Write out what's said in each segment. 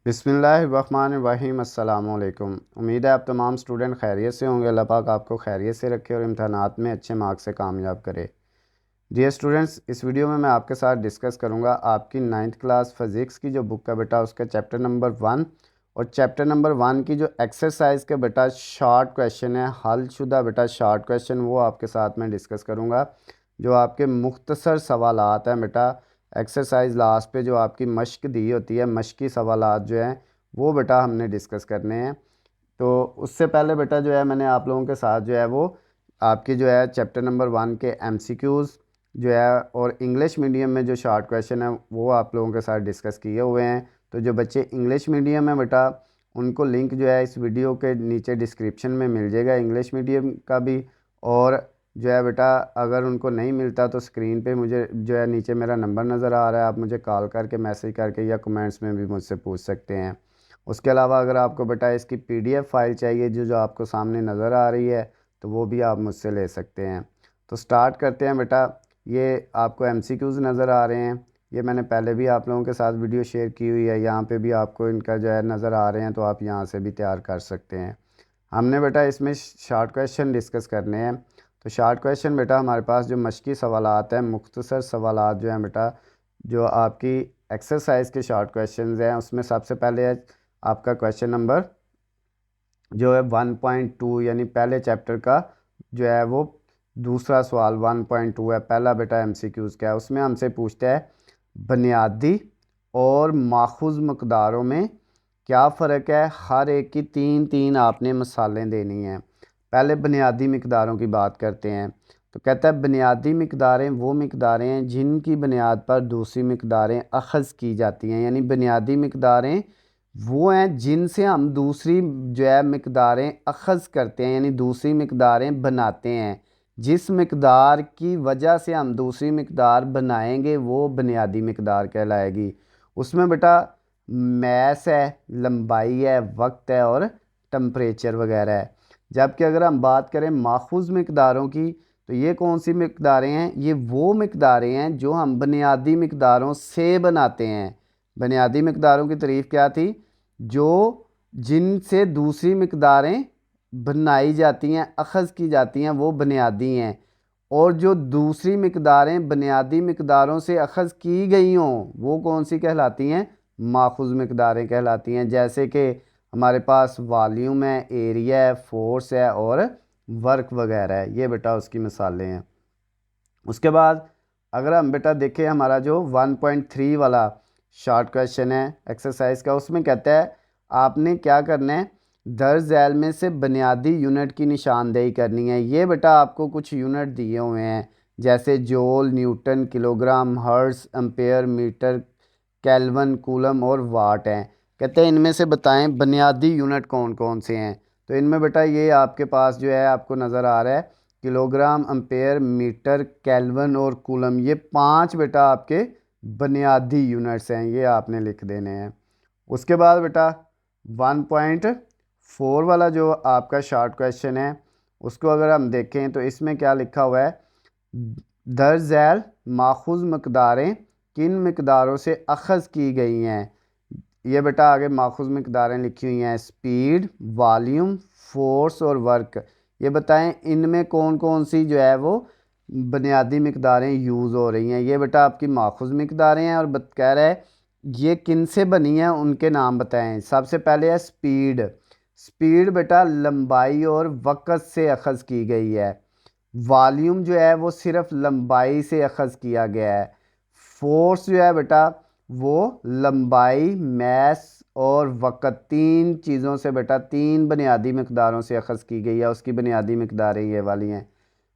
बिस्मिल्लाहिर्रहमानिर्रहीम। अस्सलामु अलैकुम। उम्मीद है आप तमाम स्टूडेंट खैरियत से होंगे। अल्लाह पाक आपको खैरियत से रखे और इम्तहानात में अच्छे मार्क्स से कामयाब करे। डियर स्टूडेंट्स, इस वीडियो में मैं आपके साथ डिस्कस करूंगा आपकी 9th क्लास फ़िज़िक्स की जो बुक है बेटा, उसका चैप्टर नंबर 1 और चैप्टर नंबर 1 की जो एक्सरसाइज के बेटा शॉर्ट क्वेश्चन है, हल शुदा बेटा शॉर्ट क्वेश्चन, वो आपके साथ मैं डिस्कस करूँगा। जो आपके मुख्तसर सवालात हैं बेटा, एक्सरसाइज लास्ट पे जो आपकी मश्क दी होती है, मश्की सवालात जो हैं वो बेटा हमने डिस्कस करने हैं। तो उससे पहले बेटा जो है मैंने आप लोगों के साथ जो है वो आपकी जो है चैप्टर नंबर 1 के एमसीक्यूज़ जो है और इंग्लिश मीडियम में जो शॉर्ट क्वेश्चन है वो आप लोगों के साथ डिस्कस किए हुए हैं। तो जो बच्चे इंग्लिश मीडियम में बेटा, उनको लिंक जो है इस वीडियो के नीचे डिस्क्रिप्शन में मिल जाएगा, इंग्लिश मीडियम का भी। और जो है बेटा अगर उनको नहीं मिलता तो स्क्रीन पे मुझे जो है नीचे मेरा नंबर नज़र आ रहा है, आप मुझे कॉल करके मैसेज करके या कमेंट्स में भी मुझसे पूछ सकते हैं। उसके अलावा अगर आपको बेटा इसकी पीडीएफ फाइल चाहिए जो जो आपको सामने नज़र आ रही है, तो वो भी आप मुझसे ले सकते हैं। तो स्टार्ट करते हैं बेटा। ये आपको एमसीक्यूज़ नज़र आ रहे हैं, ये मैंने पहले भी आप लोगों के साथ वीडियो शेयर की हुई है, यहाँ पे भी आपको इनका जो है नज़र आ रहे हैं, तो आप यहाँ से भी तैयार कर सकते हैं। हमने बेटा इसमें शॉर्ट क्वेश्चन डिस्कस करने हैं। तो शॉर्ट क्वेश्चन बेटा हमारे पास जो मश्की सवालात हैं, मुख्तसर सवालात जो हैं बेटा, जो आपकी एक्सरसाइज के शॉर्ट क्वेश्चन हैं, उसमें सबसे पहले है आपका क्वेश्चन नंबर जो है 1.2 यानी पहले चैप्टर का जो है वो दूसरा सवाल 1.2 है। पहला बेटा एमसीक्यूज़ क्या है, उसमें हमसे पूछता है बुनियादी और माखूज़ मकदारों में क्या फ़र्क है। हर एक की तीन तीन आपने मिसालें देनी हैं। पहले बुनियादी मकदारों की बात करते हैं। तो कहता है बुनियादी मकदारें वो मकदारें हैं जिनकी बुनियाद पर दूसरी मकदारें अखज़ की जाती हैं। यानी बुनियादी मकदारें वो हैं जिनसे हम दूसरी जो है मकदारें अखज़ करते हैं, यानी दूसरी मकदारें बनाते हैं। जिस मकदार की वजह से हम दूसरी मकदार बनाएंगे वो बुनियादी मकदार कहलाएगी। उसमें बेटा मैस है, लंबाई है, वक्त है और टम्परेचर वगैरह है। जबकि अगर हम बात करें माखूज़ मकदारों की, तो ये कौन सी मकदारें हैं, ये वो मकदारें हैं जो हम बुनियादी मकदारों से बनाते हैं। बुनियादी मकदारों की तारीफ़ क्या थी, जो जिनसे दूसरी मकदारें बनाई जाती हैं, अखज़ की जाती हैं, वो बुनियादी हैं। और जो दूसरी मकदारें बुनियादी मकदारों से अखज़ की गई हों वो कौन सी कहलाती हैं, माखूज़ मकदारें कहलाती हैं। जैसे कि हमारे पास वॉल्यूम है, एरिया है, फोर्स है और वर्क वगैरह है। ये बेटा उसकी मिसालें हैं। उसके बाद अगर हम बेटा देखें हमारा जो 1.3 वाला शॉर्ट क्वेश्चन है एक्सरसाइज का, उसमें कहता है आपने क्या करना है, दर्ज झैल में से बुनियादी यूनिट की निशानदेही करनी है। ये बेटा आपको कुछ यूनिट दिए हुए हैं जैसे joule, newton, kilogram, hertz, ampere, metre, kelvin, coulomb और वाट हैं। कहते हैं इनमें से बताएं बुनियादी यूनिट कौन कौन से हैं। तो इनमें बेटा ये आपके पास जो है आपको नज़र आ रहा है किलोग्राम, एम्पेयर, मीटर, केल्विन और कूलम, ये 5 बेटा आपके बुनियादी यूनिट्स हैं, ये आपने लिख देने हैं। उसके बाद बेटा 1.4 वाला जो आपका शॉर्ट क्वेश्चन है, उसको अगर हम देखें तो इसमें क्या लिखा हुआ है, दर्ज झैल माखूज़ मकदारें किन मकदारों से अखज़ की गई हैं। ये बेटा आगे माखूज़ मकदारें लिखी हुई हैं, स्पीड, वॉल्यूम, फोर्स और वर्क। ये बताएं इनमें कौन कौन सी जो है वो बुनियादी मकदारें यूज़ हो रही हैं। ये बेटा आपकी माखूज़ मकदारें हैं और कह रहा है ये किन से बनी हैं, उनके नाम बताएं। सबसे पहले है स्पीड। स्पीड बेटा लंबाई और वक़्त से अखज़ की गई है। वॉल्यूम जो है वो सिर्फ लंबाई से अखज़ किया गया है। फोर्स जो है बेटा वो लंबाई, मैस और वक़्त, तीन चीज़ों से बेटा, तीन बुनियादी मकदारों से अखज़ की गई है। उसकी बुनियादी मकदारें ये वाली हैं।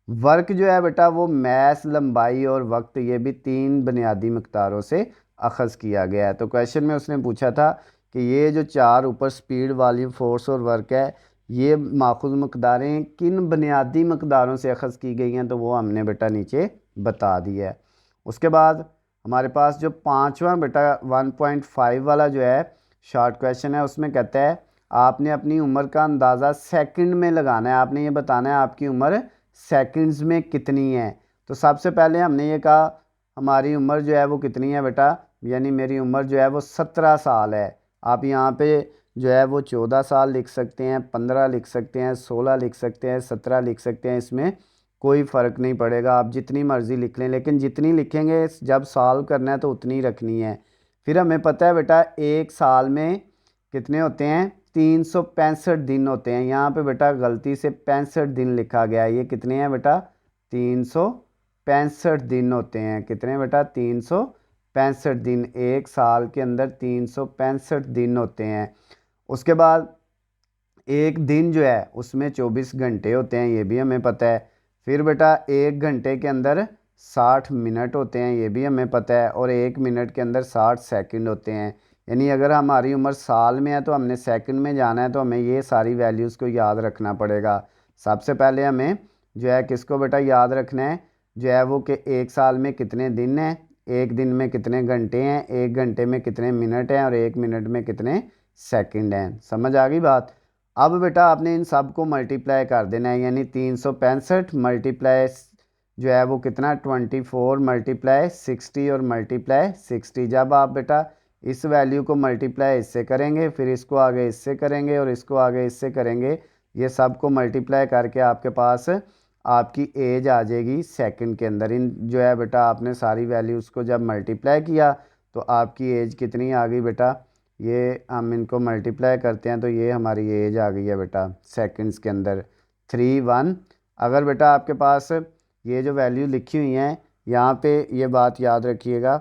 वर्क जो है बेटा वो मैस, लंबाई और वक्त, ये भी तीन बुनियादी मकदारों से अखज़ किया गया है। तो क्वेश्चन में उसने पूछा था कि ये जो चार ऊपर स्पीड, वॉल्यूम, फोर्स और वर्क है, ये माखूज़ मकदारें किन बुनियादी मकदारों से अखज़ की गई हैं, तो वो हमने बेटा नीचे बता दिया है। उसके बाद हमारे पास जो पाँचवा बेटा 1.5 वाला जो है शॉर्ट क्वेश्चन है, उसमें कहता है आपने अपनी उम्र का अंदाज़ा सेकंड में लगाना है। आपने ये बताना है आपकी उम्र सेकंड्स में कितनी है। तो सबसे पहले हमने ये कहा हमारी उम्र जो है वो कितनी है बेटा, यानी मेरी उम्र जो है वो 17 साल है। आप यहाँ पे जो है वो 14 साल लिख सकते हैं, 15 लिख सकते हैं, 16 लिख सकते हैं, 17 लिख सकते हैं, इसमें कोई फ़र्क नहीं पड़ेगा, आप जितनी मर्ज़ी लिख लें, लेकिन जितनी लिखेंगे जब सॉल्व करना है तो उतनी रखनी है। फिर हमें पता है बेटा एक साल में कितने होते हैं, 365 दिन होते हैं। यहाँ पे बेटा गलती से 65 दिन लिखा गया है, ये कितने हैं बेटा, 365 दिन होते हैं। कितने बेटा, 365 दिन, एक साल के अंदर 365 दिन होते हैं। उसके बाद एक दिन जो है उसमें 24 घंटे होते हैं, ये भी हमें पता है। फिर बेटा एक घंटे के अंदर 60 मिनट होते हैं, ये भी हमें पता है। और एक मिनट के अंदर 60 सेकंड होते हैं। यानी अगर हमारी उम्र साल में है तो हमने सेकंड में जाना है, तो हमें ये सारी वैल्यूज़ को याद रखना पड़ेगा। सबसे पहले हमें जो है किसको बेटा याद रखना है, जो है वो कि एक साल में कितने दिन हैं, एक दिन में कितने घंटे हैं, एक घंटे में कितने मिनट हैं, और एक मिनट में कितने सेकंड हैं। समझ आ गई बात। अब बेटा आपने इन सब को मल्टीप्लाई कर देना है, यानी 365 मल्टीप्लाई जो है वो कितना, 24 मल्टीप्लाई 60 और मल्टीप्लाई 60। जब आप बेटा इस वैल्यू को मल्टीप्लाई इससे करेंगे, फिर इसको आगे इससे करेंगे और इसको आगे इससे करेंगे, ये सब को मल्टीप्लाई करके आपके पास आपकी एज आ जाएगी सेकंड के अंदर। इन जो है बेटा आपने सारी वैल्यूज़ को जब मल्टीप्लाई किया तो आपकी एज कितनी आ गई बेटा, ये हम इनको मल्टीप्लाई करते हैं तो ये हमारी एज आ गई है बेटा सेकंड्स के अंदर 31। अगर बेटा आपके पास ये जो वैल्यू लिखी हुई हैं यहाँ पे ये बात याद रखिएगा,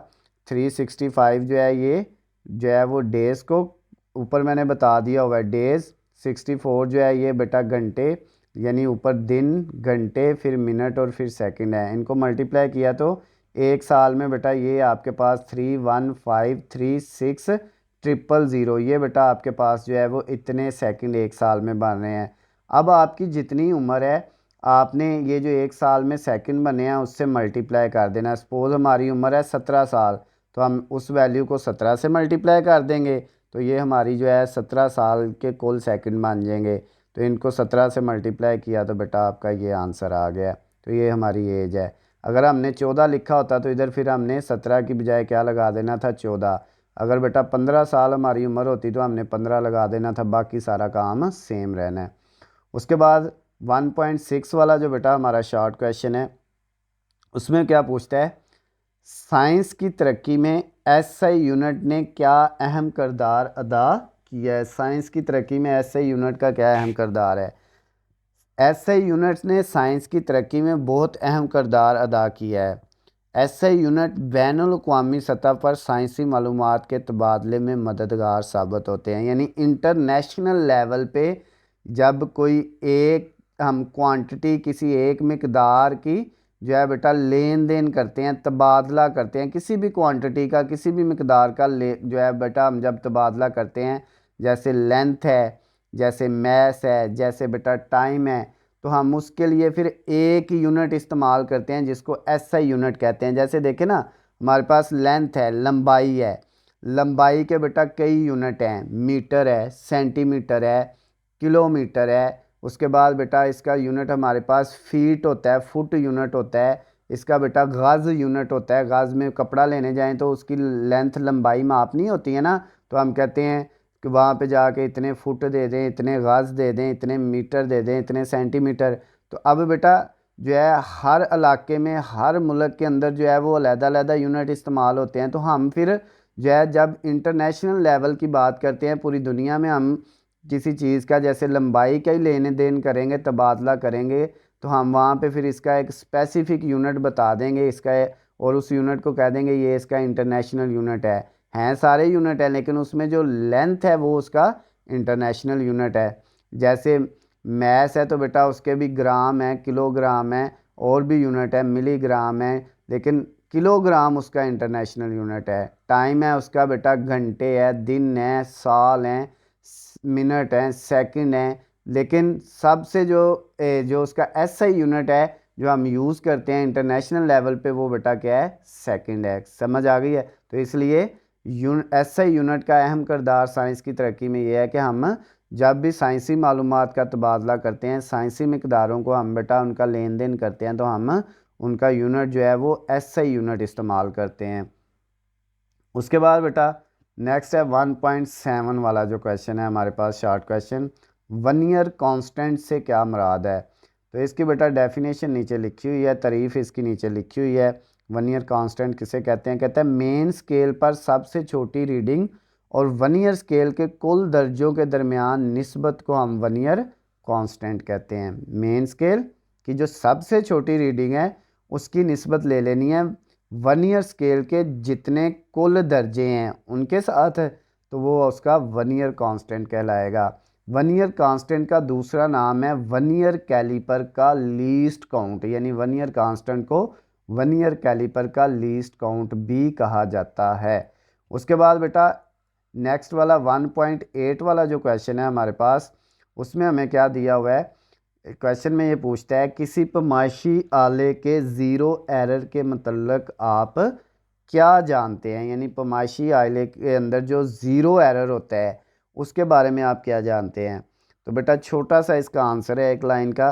365 जो है ये जो है वो डेज़ को ऊपर मैंने बता दिया हुआ है डेज़, 64 जो है ये बेटा घंटे, यानी ऊपर दिन घंटे फिर मिनट और फिर सेकंड है। इनको मल्टीप्लाई किया तो एक साल में बेटा ये आपके पास 3153600, ये बेटा आपके पास जो है वो इतने सेकंड एक साल में बन रहे हैं। अब आपकी जितनी उम्र है आपने ये जो एक साल में सेकंड बने हैं उससे मल्टीप्लाई कर देना। सपोज़ हमारी उम्र है 17 साल, तो हम उस वैल्यू को 17 से मल्टीप्लाई कर देंगे, तो ये हमारी जो है 17 साल के कुल सेकंड बन जाएंगे। तो इनको 17 से मल्टीप्लाई किया तो बेटा आपका ये आंसर आ गया। तो ये हमारी एज है। अगर हमने 14 लिखा होता तो इधर फिर हमने 17 की बजाय क्या लगा देना था, 14। अगर बेटा 15 साल हमारी उम्र होती तो हमने 15 लगा देना था, बाकी सारा काम सेम रहना है। उसके बाद 1.6 वाला जो बेटा हमारा शॉर्ट क्वेश्चन है उसमें क्या पूछता है, साइंस की तरक्की में एसआई यूनिट ने क्या अहम किरदार अदा किया है। साइंस की तरक्की में एसआई यूनिट का क्या अहम किरदार है। एसआई यूनिट्स ने साइंस की तरक्की में बहुत अहम किरदार अदा किया है। एसआई यूनिट बैनुल-अक़वामी सतह पर साइंसी मालूमात के तबादले में मददगार साबित होते हैं। यानी इंटरनेशनल लेवल पे जब कोई एक हम क्वांटिटी किसी एक मिकदार की जो है बेटा लेन देन करते हैं, तबादला करते हैं, किसी भी क्वांटिटी का किसी भी मिकदार का जो है बेटा हम जब तबादला करते हैं, जैसे लेंथ है, जैसे मैस है, जैसे बेटा टाइम है, तो हम उसके लिए फिर एक यूनिट इस्तेमाल करते हैं जिसको एसआई यूनिट कहते हैं। जैसे देखें ना, हमारे पास लेंथ है, लंबाई है, लंबाई के बेटा कई यूनिट हैं, मीटर है, सेंटीमीटर है, किलोमीटर है। उसके बाद बेटा इसका यूनिट हमारे पास फीट होता है, फुट यूनिट होता है, इसका बेटा गज़ यूनिट होता है। गज़ में कपड़ा लेने जाएं तो उसकी लेंथ लंबाई मापनी होती है ना, तो हम कहते हैं कि वहाँ पे जाके इतने फुट दे दें, इतने गज़ दे दें, इतने मीटर दे दें, इतने सेंटीमीटर। तो अब बेटा जो है हर इलाके में हर मुल्क के अंदर जो है वो अलग-अलग यूनिट इस्तेमाल होते हैं। तो हम फिर जो है जब इंटरनेशनल लेवल की बात करते हैं, पूरी दुनिया में हम किसी चीज़ का जैसे लंबाई का ही लेने देन करेंगे, तबादला करेंगे, तो हम वहाँ पे फिर इसका एक स्पेसिफिक यूनिट बता देंगे इसका, और उस यूनिट को कह देंगे ये इसका इंटरनेशनल यूनिट है। हैं सारे यूनिट हैं लेकिन उसमें जो लेंथ है वो उसका इंटरनेशनल यूनिट है। जैसे मैस है तो बेटा उसके भी ग्राम है, किलोग्राम है, और भी यूनिट है, मिलीग्राम है, लेकिन किलोग्राम उसका इंटरनेशनल यूनिट है। टाइम है उसका बेटा घंटे है, दिन है, साल हैं, मिनट हैं, सेकंड हैं, लेकिन सबसे जो उसका एसआई यूनिट है जो हम यूज़ करते हैं इंटरनेशनल लेवल पे, वो बेटा क्या है, सेकंड है। समझ आ गई है। तो इसलिए एसआई यूनिट का अहम किरदार साइंस की तरक्की में ये है कि हम जब भी साइंसी मालूमात का तबादला करते हैं, साइंसी मिकदारों को हम बेटा उनका लेन देन करते हैं, तो हम उनका यूनिट जो है वो एसआई यूनिट इस्तेमाल करते हैं। उसके बाद बेटा नेक्स्ट है 1.7 वाला जो क्वेश्चन है हमारे पास, short question, one year constant से क्या मुराद है। तो इसकी बेटा डेफिनेशन नीचे लिखी हुई है, तारीफ इसकी नीचे लिखी हुई है। वन ईयर कांस्टेंट किसे कहते हैं? कहते हैं मेन स्केल पर सबसे छोटी रीडिंग और वन ईयर स्केल के कुल दर्जों के दरमियान निस्बत को हम वन ईयर कांस्टेंट कहते हैं। मेन स्केल की जो सबसे छोटी रीडिंग है उसकी निस्बत ले लेनी है वन ईयर स्केल के जितने कुल दर्जे हैं उनके साथ, तो वो उसका वन ईयर कांस्टेंट कहलाएगा। वन ईयर कांस्टेंट का दूसरा नाम है वन ईयर कैलिपर का लीस्ट काउंट, यानी वन ईयर कांस्टेंट को वन ईयर कैलिपर का लीस्ट काउंट भी कहा जाता है। उसके बाद बेटा नेक्स्ट वाला 1.8 वाला जो क्वेश्चन है हमारे पास, उसमें हमें क्या दिया हुआ है? क्वेश्चन में ये पूछता है किसी पैमाइशी आले के ज़ीरो एरर के मतलब आप क्या जानते हैं, यानी पैमाइशी आले के अंदर जो ज़ीरो एरर होता है उसके बारे में आप क्या जानते हैं। तो बेटा छोटा सा इसका आंसर है एक लाइन का,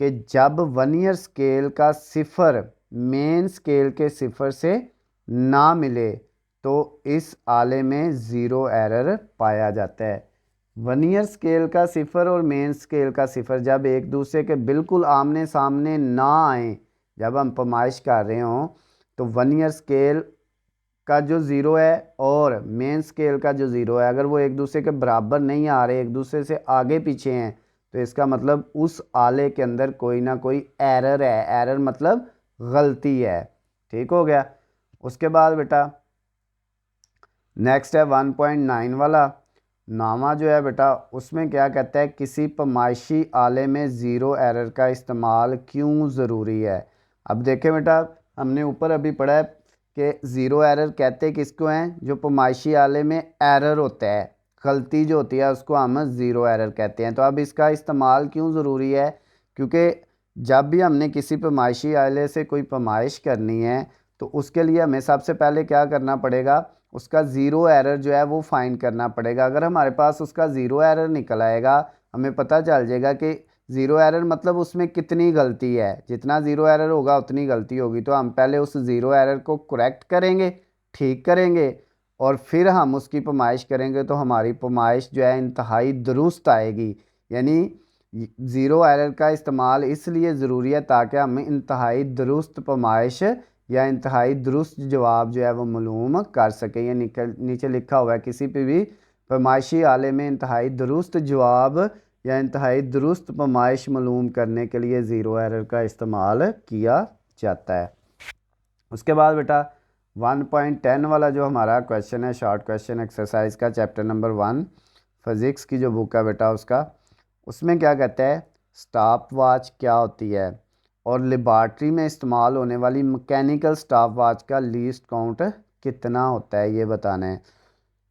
कि जब वन ईयर स्केल का सिफर मेन स्केल के सिफर से ना मिले तो इस आले में ज़ीरो एरर पाया जाता है। वन ईयर स्केल का सिफर और मेन स्केल का सिफर जब एक दूसरे के बिल्कुल आमने सामने ना आए, जब हम पैमाइश कर रहे हों, तो वन ईयर स्केल का जो ज़ीरो है और मेन स्केल का जो ज़ीरो है अगर वो एक दूसरे के बराबर नहीं आ रहे, एक दूसरे से आगे पीछे हैं, तो इसका मतलब उस आले के अंदर कोई ना कोई एरर है। एरर मतलब गलती है। ठीक हो गया। उसके बाद बेटा नेक्स्ट है 1.9 वाला नामा जो है बेटा, उसमें क्या कहता है किसी पैमाइशी आले में ज़ीरो एरर का इस्तेमाल क्यों ज़रूरी है। अब देखें बेटा, हमने ऊपर अभी पढ़ा है कि ज़ीरो एरर कहते किसको हैं? जो पैमाइशी आले में एरर होता है, गलती जो होती है उसको हम ज़ीरो एरर कहते हैं। तो अब इसका इस्तेमाल क्यों ज़रूरी है? क्योंकि जब भी हमने किसी पैमाइशी आले से कोई पैमाइश करनी है तो उसके लिए हमें सबसे पहले क्या करना पड़ेगा? उसका ज़ीरो एरर जो है वो फाइंड करना पड़ेगा। अगर हमारे पास उसका ज़ीरो एरर निकल आएगा, हमें पता चल जाएगा कि ज़ीरो एरर मतलब उसमें कितनी गलती है, जितना ज़ीरो एरर होगा उतनी गलती होगी। तो हम पहले उस ज़ीरो एरर को करेक्ट करेंगे, ठीक करेंगे, और फिर हम उसकी पैमाइश करेंगे तो हमारी पैमाइश जो है इंतहाई दुरुस्त आएगी। यानी ज़ीरो एरर का इस्तेमाल इसलिए ज़रूरी है ताकि हम इंतहाई दुरुस्त पैमाइश या इंतहाई दुरुस्त जवाब जो है वो मालूम कर सकें। या नीचे लिखा हुआ है किसी भी पैमाइशी आले में इंतहाई दुरुस्त जवाब या इंतहाई दुरुस्त पैमाइश मालूम करने के लिए ज़ीरो एरर का इस्तेमाल किया जाता है। उसके बाद बेटा 1.10 वाला जो हमारा क्वेश्चन है, शॉर्ट क्वेश्चन एक्सरसाइज का, चैप्टर नंबर 1 फिज़िक्स की जो बुक है बेटा उसका, उसमें क्या कहता है स्टॉप वॉच क्या होती है और लेबॉर्ट्री में इस्तेमाल होने वाली मैकेनिकल स्टॉप वॉच का लीस्ट काउंट कितना होता है, ये बताना है।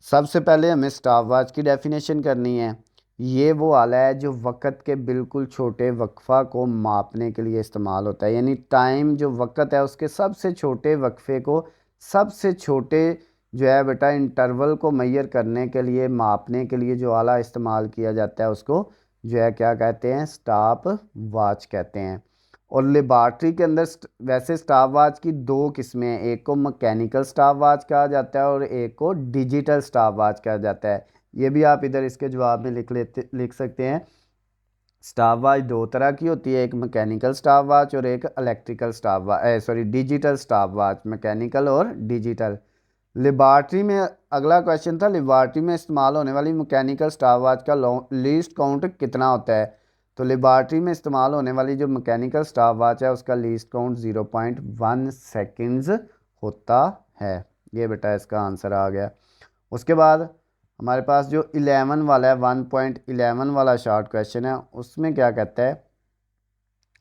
सबसे पहले हमें स्टॉप वॉच की डेफिनेशन करनी है। ये वो आला है जो वक़्त के बिल्कुल छोटे वक्फ़ा को मापने के लिए इस्तेमाल होता है, यानी टाइम जो वक़्त है उसके सबसे छोटे वक्फ़े को, सबसे छोटे जो है बेटा इंटरवल को मेजर करने के लिए, मापने के लिए जो आला इस्तेमाल किया जाता है उसको जो है क्या कहते हैं? स्टॉप वॉच कहते हैं। और लेबॉर्ट्री के अंदर वैसे स्टॉप वॉच की दो किस्में हैं, एक को मैकेनिकल स्टॉप वॉच कहा जाता है और एक को डिजिटल स्टॉप वॉच कहा जाता है। ये भी आप इधर इसके जवाब में लिख सकते हैं। स्टॉप वॉच दो तरह की होती है, एक मैकेनिकल स्टॉप वॉच और एक electrical stop watch, digital stop watch, mechanical और डिजिटल। लेबॉर्ट्री में अगला क्वेश्चन था, लेबॉर्ट्री में इस्तेमाल होने वाली मैकेनिकल स्टॉप वॉच का लीस्ट काउंट कितना होता है। तो लेबॉर्ट्री में इस्तेमाल होने वाली जो मैकेनिकल स्टॉप वॉच है उसका लीस्ट काउंट 0.1 सेकेंड्स होता है। ये बेटा इसका आंसर आ गया। उसके बाद हमारे पास जो 11 वाला है, 1.11 वाला शॉर्ट क्वेश्चन है, उसमें क्या कहता है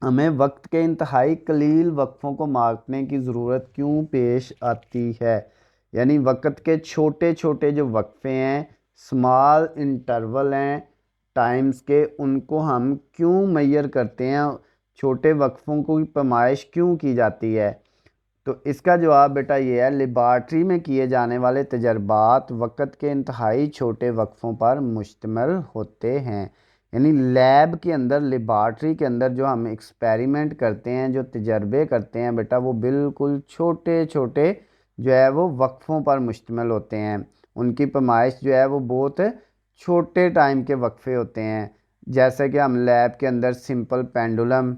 हमें वक्त के इंतहाई कलील वक्फ़ों को मापने की ज़रूरत क्यों पेश आती है। यानी वक्त के छोटे छोटे जो वक्फ़े हैं, स्मॉल इंटरवल हैं टाइम्स के, उनको हम क्यों मेजर करते हैं, छोटे वक्फ़ों को पैमाइश क्यों की जाती है। तो इसका जवाब बेटा ये है, लेबॉर्ट्री में किए जाने वाले तजर्बात वक़्त के इंतहाई छोटे वक्फ़ों पर मुश्तमिल होते हैं। यानी लैब के अंदर, लेबॉर्ट्री के अंदर जो हम एक्सपेरिमेंट करते हैं, जो तजर्बे करते हैं बेटा, वो बिल्कुल छोटे छोटे जो है वो वक्फ़ों पर मुश्तमिल होते हैं। उनकी पैमाइश जो है वो बहुत छोटे टाइम के वक्फे होते हैं, जैसे कि हम लैब के अंदर सिंपल पेंडुलम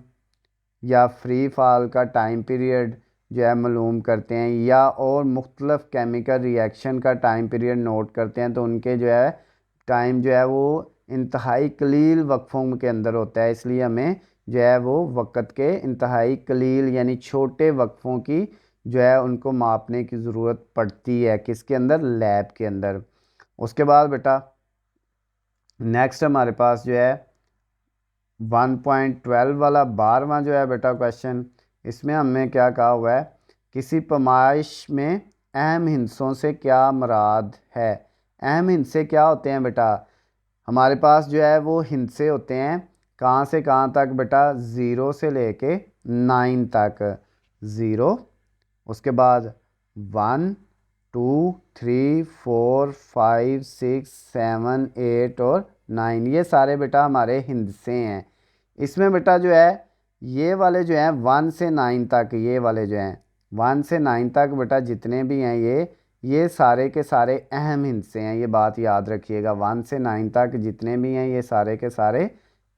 या फ्री फॉल का टाइम पीरियड जो है मालूम करते हैं, या और मुख्तलिफ केमिकल रिएक्शन का टाइम पीरियड नोट करते हैं, तो उनके जो है टाइम जो है वो इंतहाई कलील वक्फ़ों के अंदर होता है। इसलिए हमें जो है वो वक़्त के इंतहाई कलील यानी छोटे वक्फ़ों की जो है उनको मापने की ज़रूरत पड़ती है, किसके अंदर, लैब के अंदर। उसके बाद बेटा नेक्स्ट हमारे पास जो है 1.12 वाला 12वां जो है बेटा क्वेश्चन, इसमें हमने क्या कहा हुआ है, किसी पैमाइश में अहम हिस्सों से क्या मुराद है। अहम हिस्से क्या होते हैं बेटा, हमारे पास जो है वो हिस्से होते हैं कहाँ से कहाँ तक बेटा, 0 से लेके 9 तक। 0, उसके बाद 1 2 3 4 5 6 7 8 और 9, ये सारे बेटा हमारे हिस्से हैं। इसमें बेटा जो है ये वाले जो हैं 1 से 9 तक, ये वाले जो हैं 1 से 9 तक बेटा जितने भी हैं ये सारे के सारे अहम हिस्से हैं, ये बात याद रखिएगा। 1 से 9 तक जितने भी हैं ये सारे के सारे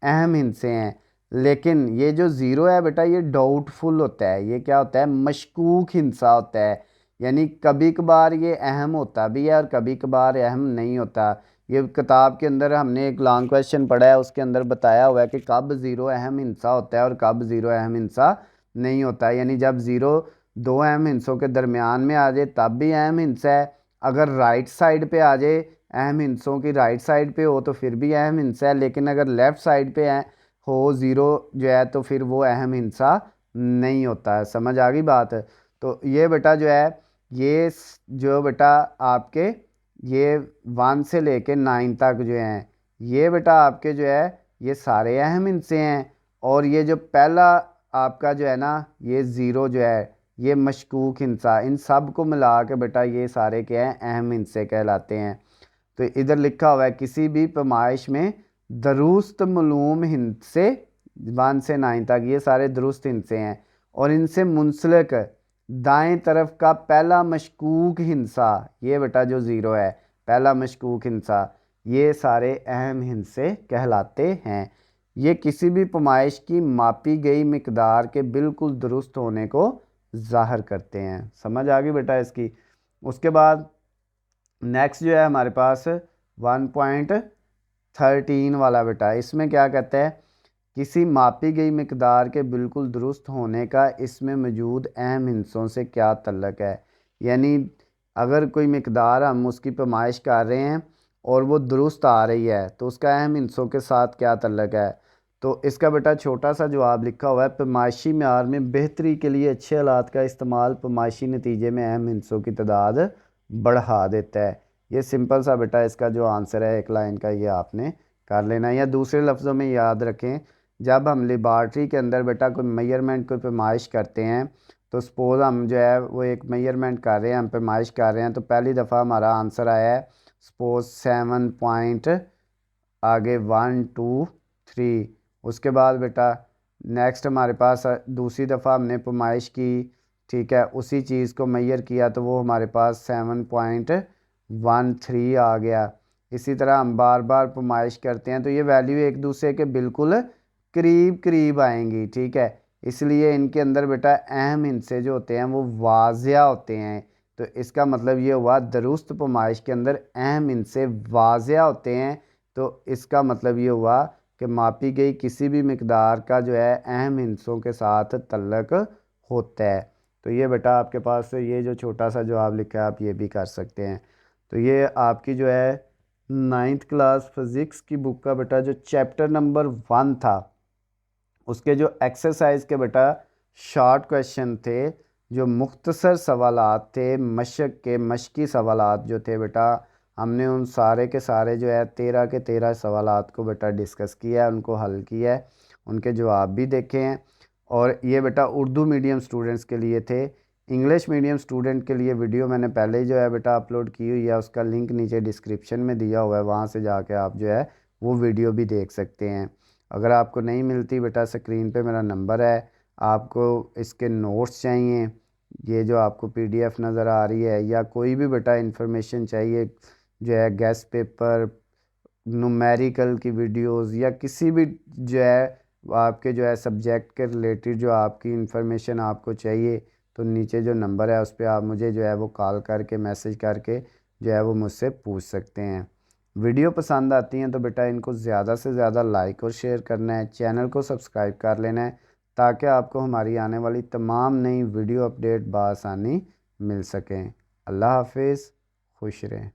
अहम हिस्से हैं। लेकिन ये जो ज़ीरो है बेटा ये डाउटफुल होता है, ये क्या होता है, मशकूक हिस्सा होता है, यानी कभी कभार ये अहम होता भी है और कभी कभार अहम नहीं होता। ये किताब के अंदर हमने एक लॉन्ग क्वेश्चन पढ़ा है, उसके अंदर बताया हुआ है कि कब ज़ीरो अहम हिस्सा होता है और कब ज़ीरो अहम हिस्सा नहीं होता है। यानी जब ज़ीरो दो अहम हिस्सों के दरमियान में आ जाए तब भी अहम हिस्सा है, अगर राइट साइड पे आ जाए, अहम हिस्सों की राइट साइड पे हो तो फिर भी अहम हिस्सा है, लेकिन अगर लेफ़्ट साइड पे है हो ज़ीरो जो है तो फिर वो अहम हिस्सा नहीं होता है। समझ आ गई बात। तो ये बेटा जो है ये जो बेटा आपके ये 1 से लेके 9 तक जो हैं ये बेटा आपके जो है ये सारे अहम हिस्से हैं। और ये जो पहला आपका जो है ना ये ज़ीरो जो है ये मशकूक हिस्सा, इन सब को मिला के बेटा ये सारे क्या हैं, अहम हिस्से कहलाते हैं। तो इधर लिखा हुआ है किसी भी पैमाइश में दुरुस्त मालूम हिस्से 1 से 9 तक ये सारे दुरुस्त हिस्से हैं, और इनसे मुंसलिक दाएं तरफ का पहला मशकूक हिस्सा ये बेटा जो ज़ीरो है पहला मशकूक हिस्सा, ये सारे अहम हिस्से कहलाते हैं। ये किसी भी पैमाइश की मापी गई मिकदार के बिल्कुल दुरुस्त होने को ज़ाहिर करते हैं। समझ आ गई बेटा इसकी। उसके बाद नेक्स्ट जो है हमारे पास 1.13 वाला बेटा, इसमें क्या कहते हैं, किसी मापी गई मिकदार के बिल्कुल दुरुस्त होने का इसमें मौजूद अहम हिस्सों से क्या तल्लक है। यानी अगर कोई मिकदार हम उसकी पैमाइश कर रहे हैं और वो दुरुस्त आ रही है तो उसका अहम हिस्सों के साथ क्या तल्लक है। तो इसका बेटा छोटा सा जवाब लिखा हुआ है, पैमाइशी मेयार में बेहतरी के लिए अच्छे हालात का इस्तेमाल पैमाइशी नतीजे में अहम हिस्सों की तादाद बढ़ा देता है। ये सिंपल सा बेटा इसका जो आंसर है एक लाइन का, ये आपने कर लेना है। या दूसरे लफ्ज़ों में याद रखें, जब हम लेबॉर्ट्री के अंदर बेटा कोई मेजरमेंट कोई पैमाइश करते हैं तो सपोज़ हम जो है वो एक मेजरमेंट कर रहे हैं, हम पैमाइश कर रहे हैं, तो पहली दफ़ा हमारा आंसर आया है सपोज़ 7 पॉइंट आगे 1 2 3। उसके बाद बेटा नेक्स्ट हमारे पास दूसरी दफ़ा हमने पैमाइश की, ठीक है, उसी चीज़ को मेजर किया तो वो हमारे पास 7.13 आ गया। इसी तरह हम बार बार पैमाइश करते हैं तो ये वैल्यू एक दूसरे के बिल्कुल करीब करीब आएंगी, ठीक है। इसलिए इनके अंदर बेटा अहम हिस्से जो होते हैं वो वाज़िया होते हैं। तो इसका मतलब ये हुआ दुरुस्त पैमाइश के अंदर अहम हिस्से वाज़िया होते हैं। तो इसका मतलब ये हुआ कि मापी गई किसी भी मिकदार का जो है अहम हिस्सों के साथ तल्लक होता है। तो ये बेटा आपके पास ये जो छोटा सा जवाब लिखा है आप ये भी कर सकते हैं। तो ये आपकी जो है 9th क्लास फिज़िक्स की बुक का बेटा जो चैप्टर नंबर 1 था उसके जो एक्सरसाइज के बेटा शॉर्ट क्वेश्चन थे, जो मुख्तसर सवालात थे, मशकी सवालात जो थे बेटा, हमने उन सारे के सारे जो है 13 के 13 सवालात को बेटा डिस्कस किया है, उनको हल किया है, उनके जवाब भी देखे हैं। और ये बेटा उर्दू मीडियम स्टूडेंट्स के लिए थे। इंग्लिश मीडियम स्टूडेंट के लिए वीडियो मैंने पहले ही जो है बेटा अपलोड की हुई है, उसका लिंक नीचे डिस्क्रिप्शन में दिया हुआ है, वहाँ से जाके आप जो है वो वीडियो भी देख सकते हैं। अगर आपको नहीं मिलती बेटा स्क्रीन पे मेरा नंबर है, आपको इसके नोट्स चाहिए, ये जो आपको पीडीएफ नज़र आ रही है, या कोई भी बेटा इन्फॉर्मेशन चाहिए जो है गेस्ट पेपर, न्यूमेरिकल की वीडियोस या किसी भी जो है आपके जो है सब्जेक्ट के रिलेटेड जो आपकी इंफॉर्मेशन आपको चाहिए, तो नीचे जो नंबर है उस पर आप मुझे जो है वो कॉल करके मैसेज करके जो है वो मुझसे पूछ सकते हैं। वीडियो पसंद आती हैं तो बेटा इनको ज़्यादा से ज़्यादा लाइक और शेयर करना है, चैनल को सब्सक्राइब कर लेना है ताकि आपको हमारी आने वाली तमाम नई वीडियो अपडेट बआसानी मिल सकें। अल्लाह हाफिज़, खुश रहें।